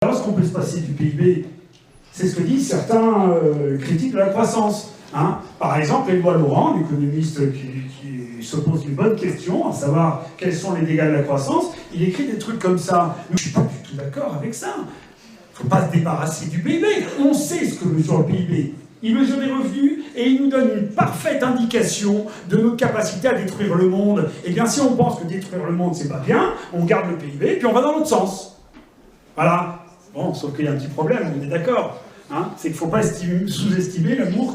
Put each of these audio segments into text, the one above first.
Alors, ce qu'on peut se passer du PIB, c'est ce que disent certains critiques de la croissance. Hein. Par exemple, Éloi Laurent, l'économiste qui se pose une bonne question, à savoir quels sont les dégâts de la croissance, il écrit des trucs comme ça. Je ne suis pas du tout d'accord avec ça. Il ne faut pas se débarrasser du PIB. On sait ce que mesure le PIB. Il mesure les revenus et il nous donne une parfaite indication de notre capacité à détruire le monde. Eh bien, si on pense que détruire le monde, c'est pas bien, on garde le PIB et puis on va dans l'autre sens. Voilà. Bon, sauf qu'il y a un petit problème, on est d'accord. Hein, c'est qu'il ne faut pas sous-estimer l'amour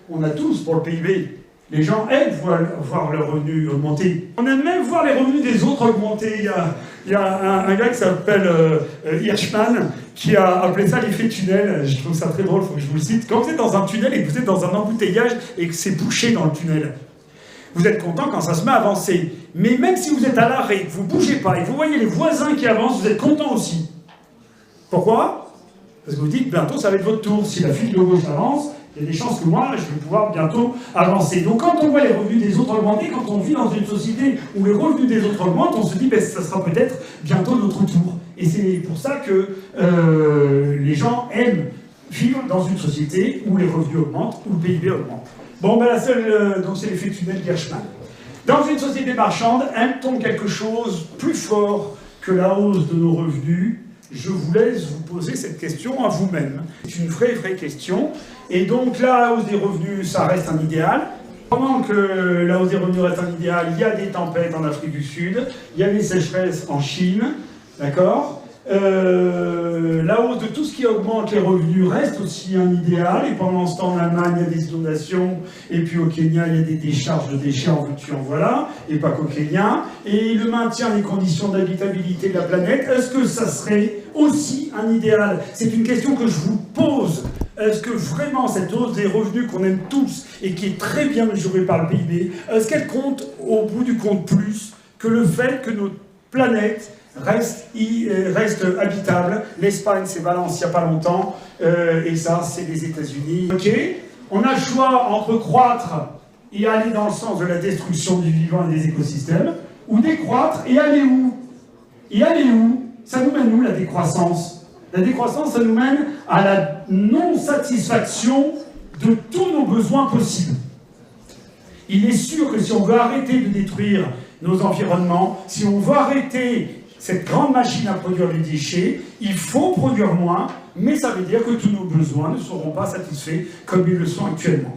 qu'on a tous pour le PIB. Les gens aiment voir leurs revenus augmenter. On aime même voir les revenus des autres augmenter. Il y a un gars qui s'appelle Hirschman qui a appelé ça l'effet tunnel. Je trouve ça très drôle, il faut que je vous le cite. Quand vous êtes dans un tunnel et que vous êtes dans un embouteillage et que c'est bouché dans le tunnel, vous êtes content quand ça se met à avancer. Mais même si vous êtes à l'arrêt, que vous ne bougez pas et que vous voyez les voisins qui avancent, vous êtes content aussi. Pourquoi ? Parce que vous dites, bientôt ça va être votre tour. Si la file de gauche avance, il y a des chances que moi, je vais pouvoir bientôt avancer. Donc quand on voit les revenus des autres augmenter, quand on vit dans une société où les revenus des autres augmentent, on se dit, ben, ça sera peut-être bientôt notre tour. Et c'est pour ça que les gens aiment vivre dans une société où les revenus augmentent, où le PIB augmente. Bon, ben donc c'est l'effet tunnel d'Hirschman. Dans une société marchande, aime-t-on quelque chose plus fort que la hausse de nos revenus ? Je vous laisse vous poser cette question à vous-même. C'est une vraie question. Et donc la hausse des revenus, ça reste un idéal. Pendant que la hausse des revenus reste un idéal, il y a des tempêtes en Afrique du Sud, il y a des sécheresses en Chine, d'accord ? La hausse de tout ce qui augmente les revenus reste aussi un idéal, et pendant ce temps en Allemagne il y a des inondations, et puis au Kenya il y a des décharges de déchets en veux-tu en voilà, et pas qu'au Kenya, et le maintien des conditions d'habitabilité de la planète, est-ce que ça serait aussi un idéal? C'est une question que je vous pose. Est-ce que vraiment cette hausse des revenus qu'on aime tous, et qui est très bien mesurée par le PIB, est-ce qu'elle compte au bout du compte plus que le fait que notre planète reste habitable? L'Espagne, c'est Valence il n'y a pas longtemps, et ça, c'est les États-Unis. Ok, on a le choix entre croître et aller dans le sens de la destruction du vivant et des écosystèmes, ou décroître et aller où? Et aller où? Ça nous mène où, la décroissance? La décroissance, ça nous mène à la non-satisfaction de tous nos besoins possibles. Il est sûr que si on veut arrêter de détruire nos environnements, si on veut arrêter cette grande machine à produire des déchets, il faut produire moins, mais ça veut dire que tous nos besoins ne seront pas satisfaits comme ils le sont actuellement.